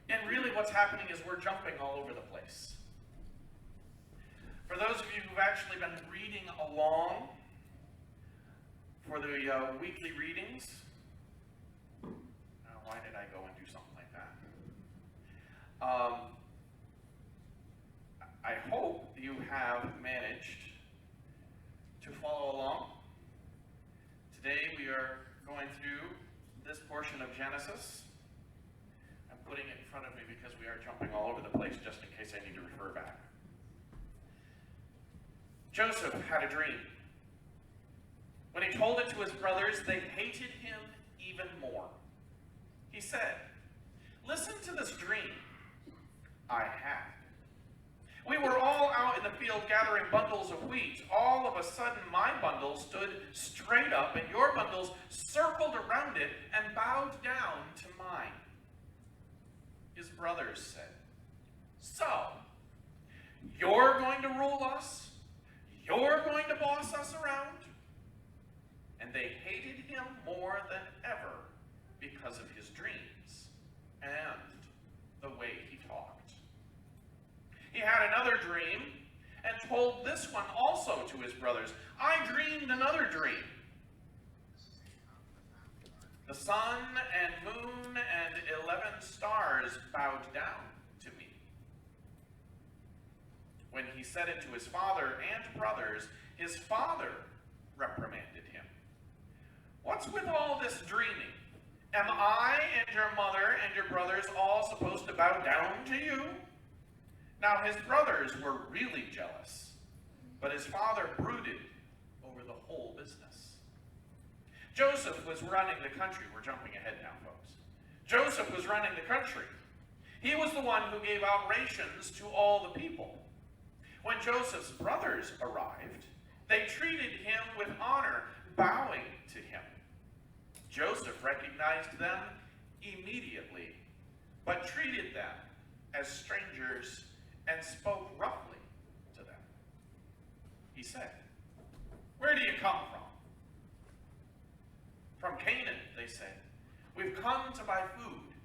And really what's happening is we're jumping all over the place. For those of you who've actually been reading along for the weekly readings, why did I go and do something like that? I hope you have managed to follow along. Today we are going through this portion of Genesis. I'm putting it in front of me because we are jumping all over the place just in case I need to refer back. Joseph had a dream. When he told it to his brothers, they hated him even more. He said, "Listen to this dream I had. We were all out in the field gathering bundles of wheat. All of a sudden, my bundle stood straight up, and your bundles circled around it and bowed down to mine." His brothers said, "So, you're going to rule us? You're going to boss us around?" And they hated him more than ever because of his dreams and the way he talked. He had another dream and told this one also to his brothers. "I dreamed another dream. The sun and moon and 11 stars bowed down to me." When he said it to his father and brothers, his father reprimanded him. "What's with all this dreaming? Am I and your mother and your brothers all supposed to bow down to you?" Now his brothers were really jealous, but his father brooded over the whole business. Joseph was running the country. We're jumping ahead now, folks. Joseph was running the country. He was the one who gave out rations to all the people. When Joseph's brothers arrived, they treated him with honor, bowing to him. Joseph recognized them immediately, but treated them as strangers and spoke roughly to them. He said, "Where do you come from?" "From Canaan," they said. "We've come to buy food."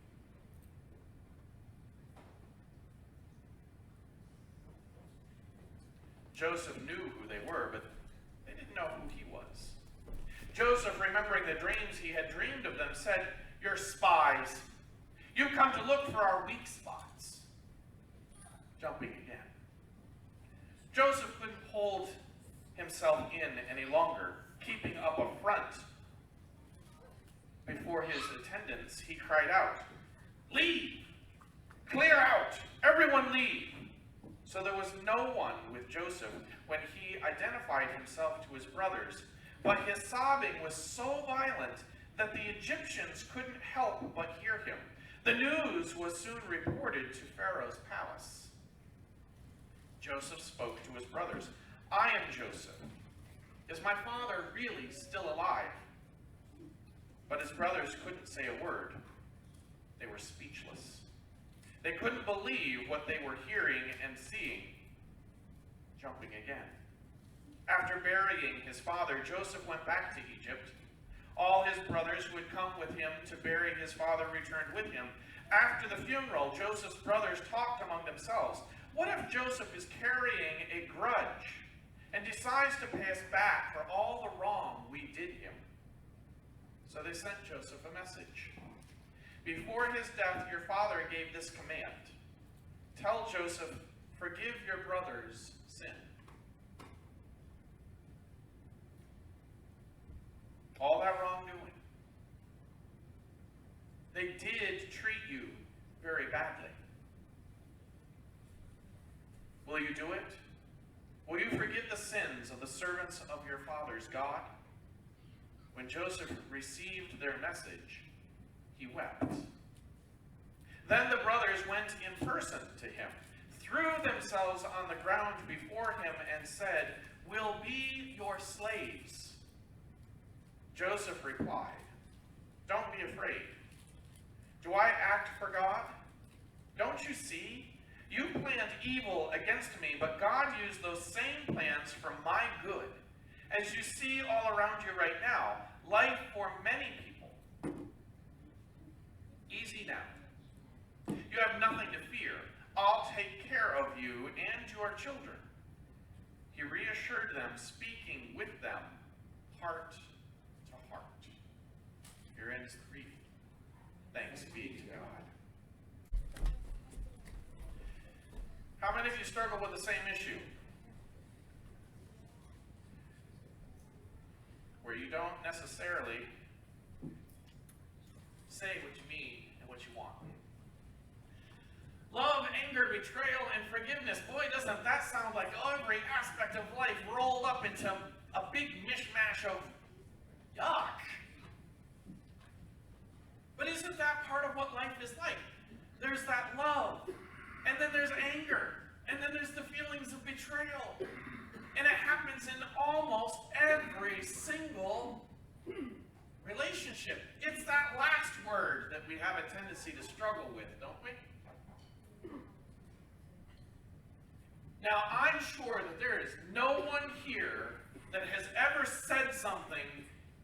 Joseph knew who they were, but they didn't know who he was. Joseph, remembering the dreams he had dreamed of them, said, "You're spies. You've come to look for our weak spots." Jumping again. Joseph couldn't hold himself in any longer, keeping up a front. Before his attendants, he cried out, "Leave! Clear out! Everyone leave!" So there was no one with Joseph when he identified himself to his brothers, but his sobbing was so violent that the Egyptians couldn't help but hear him. The news was soon reported to Pharaoh's palace. Joseph spoke to his brothers. "I am Joseph. Is my father really still alive?" But his brothers couldn't say a word. They were speechless. They couldn't believe what they were hearing and seeing. Jumping again. After burying his father, Joseph went back to Egypt. All his brothers who had come with him to bury his father returned with him. After the funeral, Joseph's brothers talked among themselves. What if Joseph is carrying a grudge and decides to pay us back for all the wrong we did him? So they sent Joseph a message. "Before his death, your father gave this command. Tell Joseph, forgive your brother's sin." All that wrongdoing. They did treat you very badly. Will you do it? Will you forgive the sins of the servants of your father's God? When Joseph received their message, he wept. Then the brothers went in person to him, threw themselves on the ground before him, and said, "We'll be your slaves." Joseph replied, "Don't be afraid. Do I act for God? Don't you see? You planned evil against me, but God used those same plans for my good. As you see all around you right now, life for many people. Easy now. You have I'll take care of you and your children. He reassured them, speaking with them heart to heart. Here ends the reading. Thanks be to God. How many of you struggle with the same issue? Where you don't necessarily say what you mean and what you want. Love, anger, betrayal, and forgiveness. Boy, doesn't that sound like every aspect of life rolled up into a big mishmash of yuck. But isn't that part of what life is like? There's that love, and then there's anger, and then there's the feelings of betrayal. And it happens in almost every single relationship. It's that last word that we have a tendency to struggle with, don't we? Now, I'm sure that there is no one here that has ever said something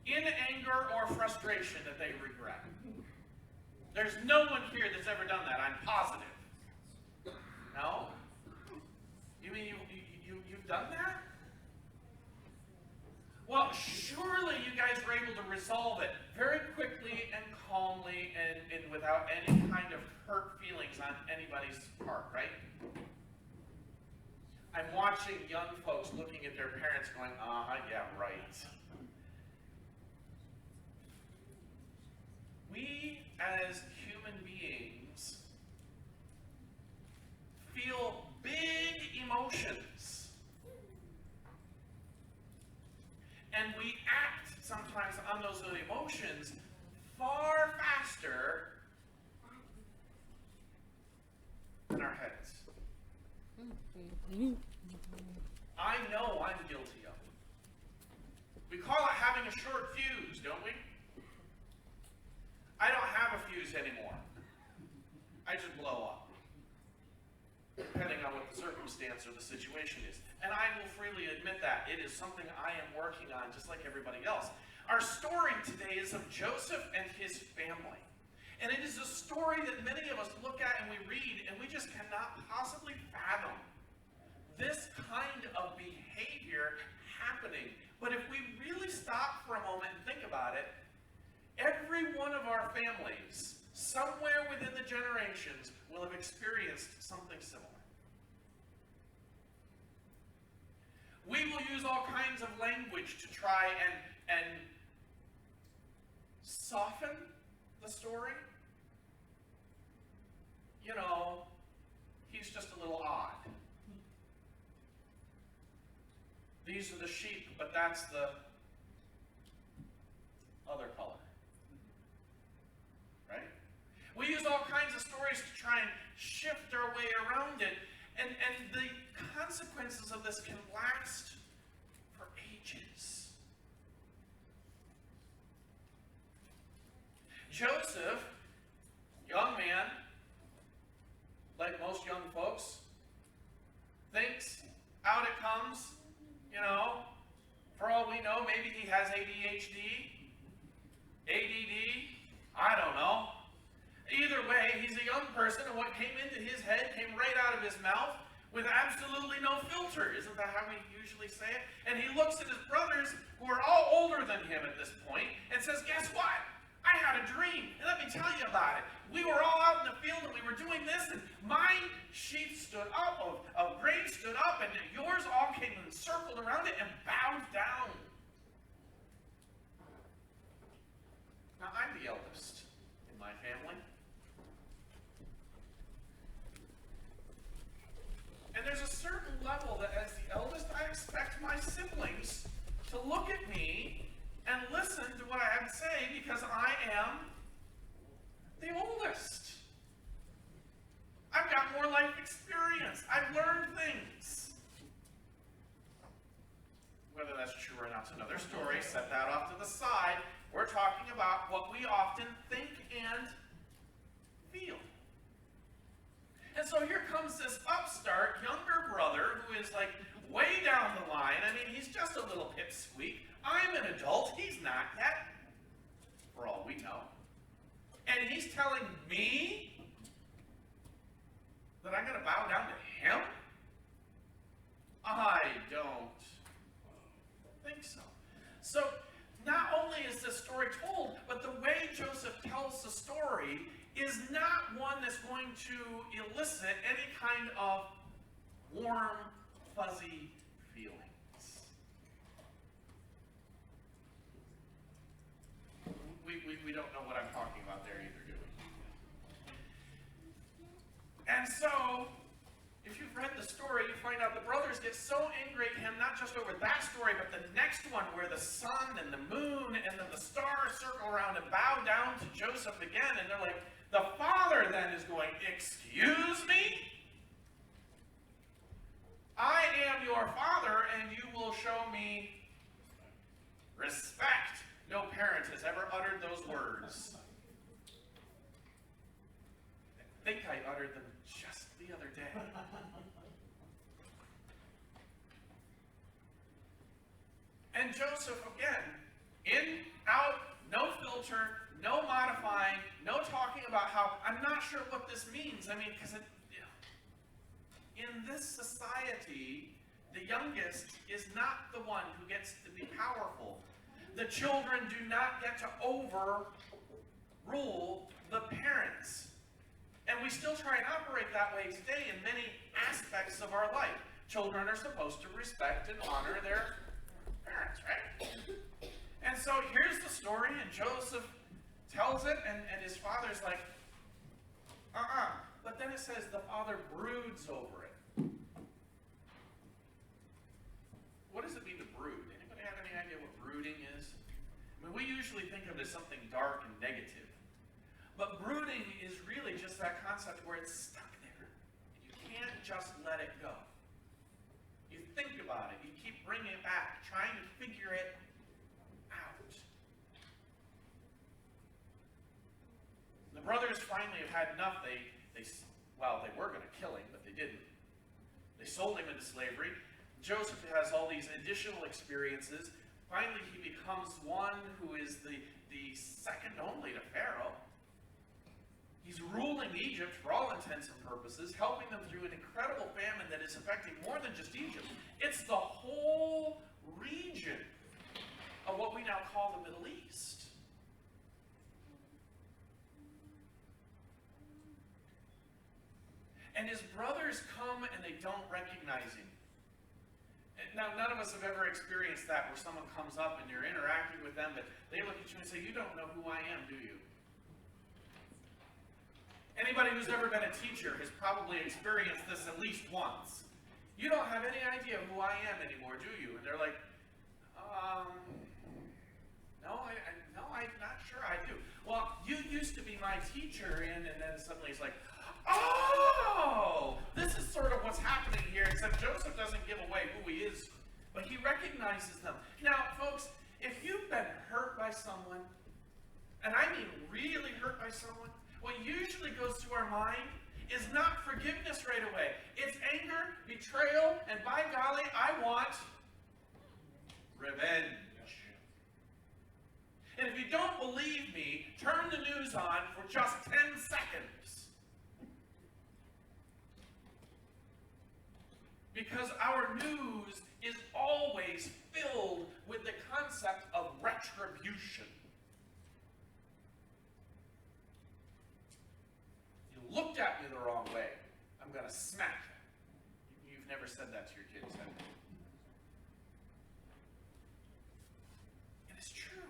in anger or frustration that they regret. There's no one here that's ever done that, I'm positive. No? You mean you've done that? Well, surely you guys were able to resolve it very quickly and calmly and without any kind of hurt feelings on anybody's part, right? I'm watching young folks looking at their parents going, yeah, right. We as human beings feel big emotions. And we act sometimes on those emotions far faster than our heads. I know I'm guilty of it. We call it having a short fuse, don't we? I don't have a fuse anymore. I just blow up, depending on what the circumstance or the situation is. And I will freely admit that. It is something I am working on just like everybody else. Our story today is of Joseph and his family. And it is a story that many of us look at and we read and we just cannot possibly fathom this kind of behavior happening. But if we really stop for a moment and think about it, every one of our families, somewhere within the generations, will have experienced something similar. We will use all kinds of language to try and soften the story. You know, he's just a little odd. These are the sheep, but that's the other color. Right? We use all kinds of stories to try and shift our way around it, and the consequences of this can last for ages. Joseph, young man, like most young folks, thinks, out it comes. You know, for all we know, maybe he has ADHD, ADD, I don't know. Either way, he's a young person, and what came into his head came right out of his mouth with absolutely no filter. Isn't that how we usually say it? And he looks at his brothers, who are all older than him at this point, and says, guess what? I had a dream, and let me tell you about it. We were all out in the field, and we were doing this, and my sheep stood up, of grain stood up, and yours all came and circled around it and bowed down. Now, I'm the eldest in my family. And there's a certain level that as the eldest, I expect my siblings to look at me and listen to what I have to say because I am the oldest. I've got more life experience. I've learned things. Whether that's true or not is another story. Set that off to the side. We're talking about what we often think and feel. And so here comes this upstart younger brother who is like way down the line. I mean, he's just a little pipsqueak. I'm an adult. He's not yet, for all we know. And he's telling me that I'm going to to elicit any kind of warm, fuzzy feelings. We don't know what I'm talking about there either, do we? And so, if you've read the story, you find out the brothers get so angry at him, not just over that story, but the next one where the sun and the moon and then the stars circle around and bow down to Joseph again. And they're like, the father then is going, excuse me? I am your father and you will show me respect. No parent has ever uttered those words. I think I uttered them just the other day. And Joseph, again, in, out, no filter, no modifying, no talking about how, I'm not sure what this means. I mean, because in this society, the youngest is not the one who gets to be powerful. The children do not get to overrule the parents. And we still try and operate that way today in many aspects of our life. Children are supposed to respect and honor their parents, right? And so here's the story, and Joseph tells it, and his father's like, But then it says the father broods over it. What does it mean to brood? Anybody have any idea what brooding is? I mean, we usually think of it as something dark and negative. But brooding is really just that concept where it's stuck there. You can't just let it go. You think about it. You keep bringing it back, trying to figure it out. The brothers finally have had enough. They were going to kill him, but they didn't. They sold him into slavery. Joseph has all these additional experiences. Finally, he becomes one who is the second only to Pharaoh. He's ruling Egypt for all intents and purposes, helping them through an incredible famine that is affecting more than just Egypt. It's the whole region of what we now call the Middle East. And his brothers come and they don't recognize him. Now, none of us have ever experienced that where someone comes up and you're interacting with them, but they look at you and say, you don't know who I am, do you? Anybody who's ever been a teacher has probably experienced this at least once. You don't have any idea who I am anymore, do you? And they're like, no, I'm not sure I do. Well, you used to be my teacher, and then suddenly he's like, oh, this is sort of what's happening here, except Joseph doesn't give away who he is, but he recognizes them. Now, folks, if you've been hurt by someone, and I mean really hurt by someone, what usually goes to our mind is not forgiveness right away. It's anger, betrayal, and by golly, I want revenge. And if you don't believe me, turn the news on for just 10 seconds. Because our news is always filled with the concept of retribution. You looked at me the wrong way, I'm going to smack you. You've never said that to your kids, have you? And it's true.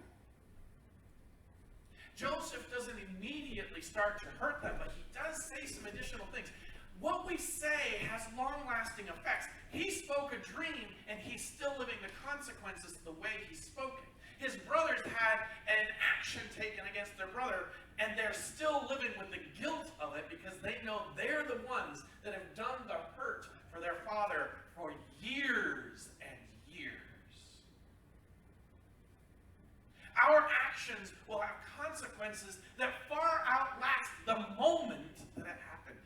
Joseph doesn't immediately start to hurt them, but he does say some additional things. What we say has long-lasting effects. He spoke a dream, and he's still living the consequences of the way he spoke it. His brothers had an action taken against their brother, and they're still living with the guilt of it because they know they're the ones that have done the hurt for their father for years and years. Our actions will have consequences that far outlast the moment that it happened.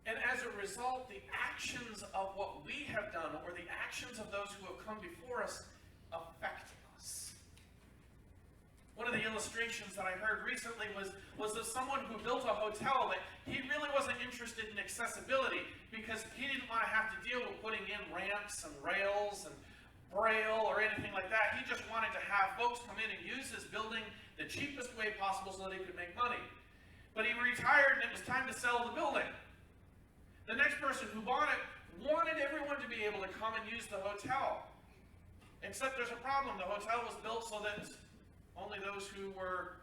And as a result, the actions of what we have done or the actions of those who have come before us affect us. One of the illustrations that I heard recently was of someone who built a hotel that he really wasn't interested in accessibility because he didn't want to have to deal with putting in ramps and rails and Betrayal or anything like that. He just wanted to have folks come in and use his building the cheapest way possible so that he could make money. But he retired and it was time to sell the building. The next person who bought it wanted everyone to be able to come and use the hotel. Except there's a problem. The hotel was built so that only those who were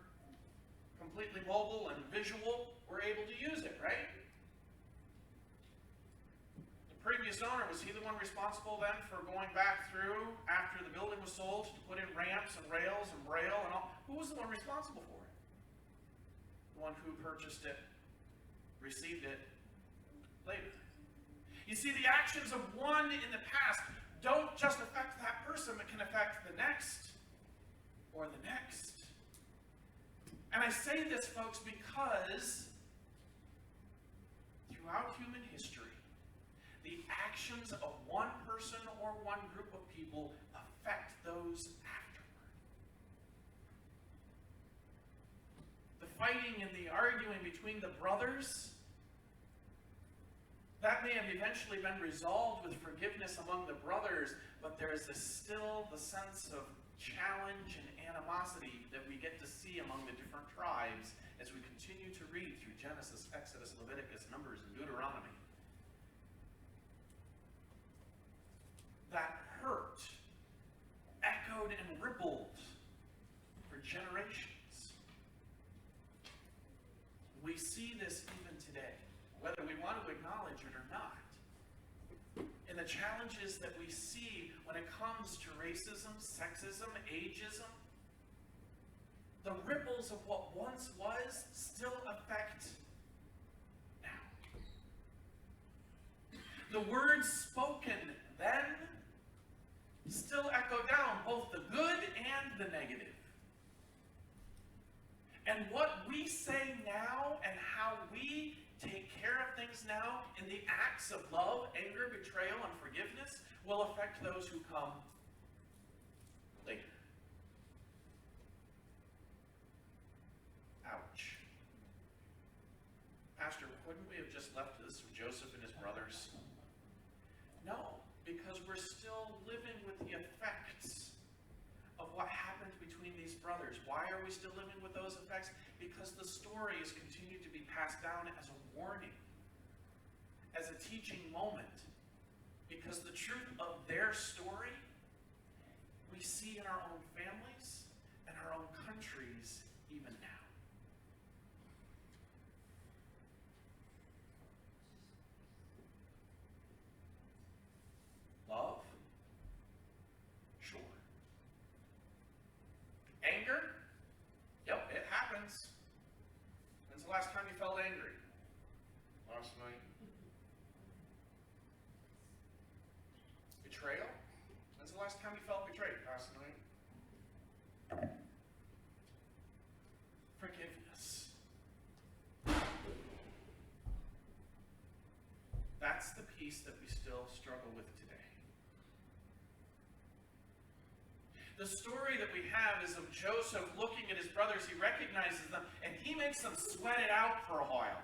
completely mobile and visual were able to use it, right? The previous owner, was he the one responsible then for going back through after the building was sold to put in ramps and rails and braille and all? Who was the one responsible for it? The one who purchased it, received it later. You see, the actions of one in the past don't just affect that person, but can affect the next or the next. And I say this, folks, because throughout human history, the actions of one person or one group of people affect those afterward. The fighting and the arguing between the brothers, that may have eventually been resolved with forgiveness among the brothers, but there is still the sense of challenge and animosity that we get to see among the different tribes as we continue to read through Genesis, Exodus, Leviticus, Numbers, and Deuteronomy. That hurt echoed and rippled for generations. We see this even today, whether we want to acknowledge it or not. And the challenges that we see when it comes to racism, sexism, ageism, the ripples of what once was still affect now. The words spoken then still echo down both the good and the negative. And what we say now and how we take care of things now in the acts of love, anger, betrayal, and forgiveness will affect those who come later. Ouch. Pastor, couldn't we have just left this with Joseph and his brothers? No, because we're still living with the effects of what happened between these brothers. Why are we still living with those effects? Because the story is continued to be passed down as a warning, as a teaching moment. Because the truth of their story we see in our own families and our own countries even now. Love? Sure. Anger? Yep, it happens. When's the last time you felt angry? Last night. Betrayal? When's the last time you felt betrayed? Last night. Forgiveness. That's the piece that we still struggle with today. The story that we have is of Joseph looking at his brothers. He recognizes them, and he makes them sweat it out for a while.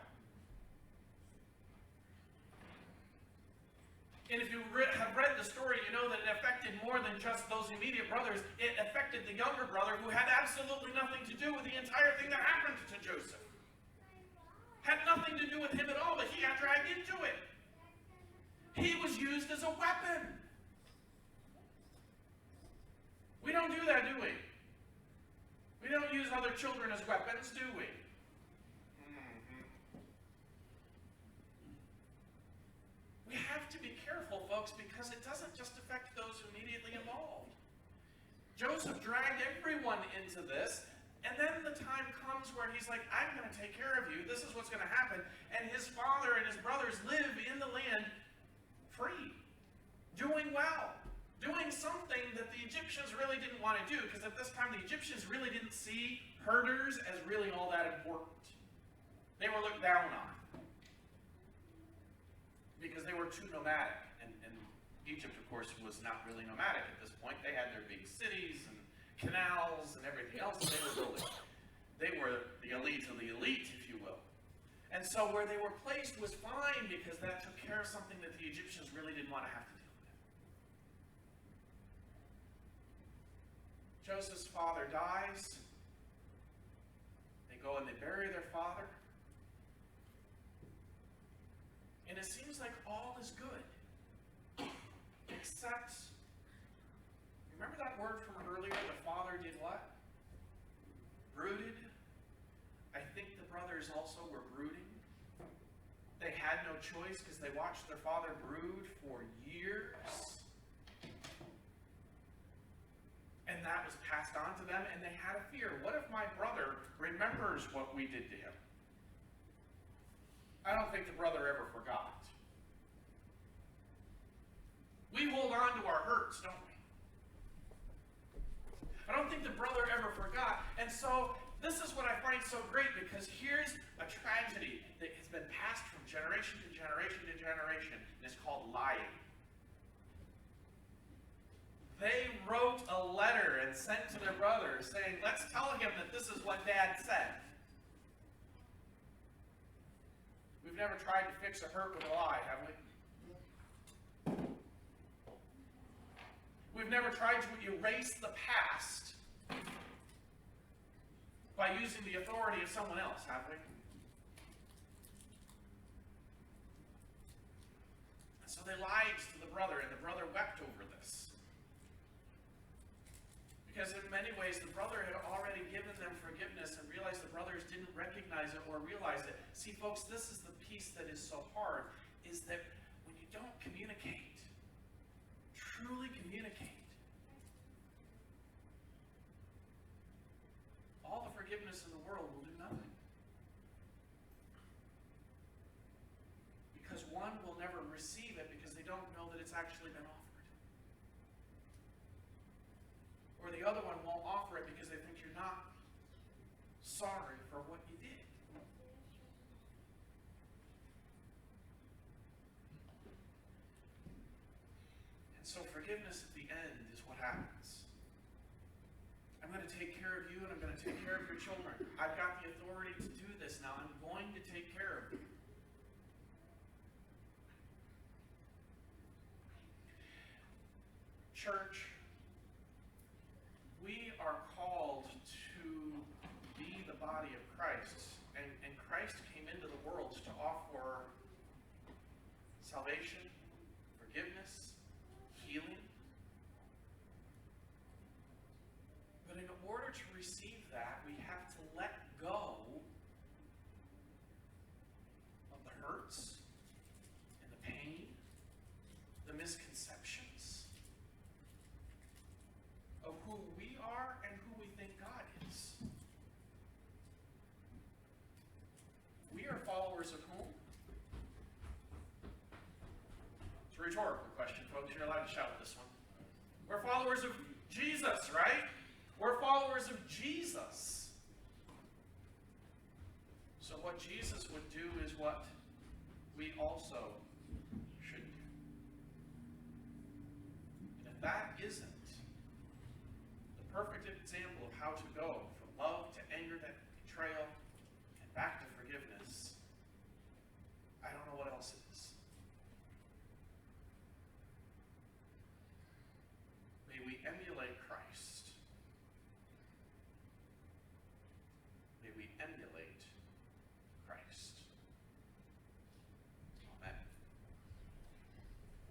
And if you have read the story, you know that it affected more than just those immediate brothers. It affected the younger brother who had absolutely nothing to do with the entire thing that happened to Joseph. Had nothing to do with him at all, but he got dragged into it. He was used as a weapon. We don't do that, do we? We don't use other children as weapons, do we? We have to be careful, folks, because it doesn't just affect those immediately involved. Joseph dragged everyone into this, and then the time comes where he's like, I'm going to take care of you. This is what's going to happen. And his father and his brothers live in the land free, doing well, doing something that the Egyptians really didn't want to do, because at this time the Egyptians really didn't see herders as really all that important. They were looked down on because they were too nomadic. And Egypt, of course, was not really nomadic at this point. They had their big cities and canals and everything else they were building. They were the elite of the elite, if you will. And so where they were placed was fine because that took care of something that the Egyptians really didn't want to have to deal with. Joseph's father dies. They go and they bury their father. And it seems like all is good. Except, remember that word from earlier? The father did what? Brooded. I think the brothers also were brooding. They had no choice because they watched their father brood for years. And that was passed on to them, and they had a fear. What if my brother remembers what we did to him? I don't think the brother ever forgot. We hold on to our hurts, don't we? I don't think the brother ever forgot. And so this is what I find so great, because here's a tragedy that has been passed from generation to generation to generation, and it's called lying. They wrote a letter and sent to their brother saying, let's tell him that this is what Dad said. We've never tried to fix a hurt with a lie, have we? We've never tried to erase the past by using the authority of someone else, have we? And so they lied to the brother, and the brother wept over this. Because in many ways, the brother had already given them forgiveness and realized the brothers didn't recognize it or realize it. See, folks, this is the piece that is so hard, is that when you don't communicate, truly communicate, all the forgiveness in the world will do nothing. Because one will never receive it because they don't know that it's actually been offered. Or the other one won't offer it because they think you're not sorry for what you did. And so forgiveness at the end is what happens. I'm going to take care of you, and I'm going to take care of your children. I've got the authority to do this now. I'm going to take care of you. Church, we are called to be the body of Christ. And Christ came into the world to offer salvation, forgiveness, healing. But in order to receive that, we have to let go of the hurts and the pain, the misconceptions of who we are and who we think God is. We are followers of whom? It's a rhetorical question, folks. You're allowed to shout this one. We're followers of Jesus, right? We're followers of Jesus. So what Jesus would do is what we also should do. And if that isn't the perfect example of how to go,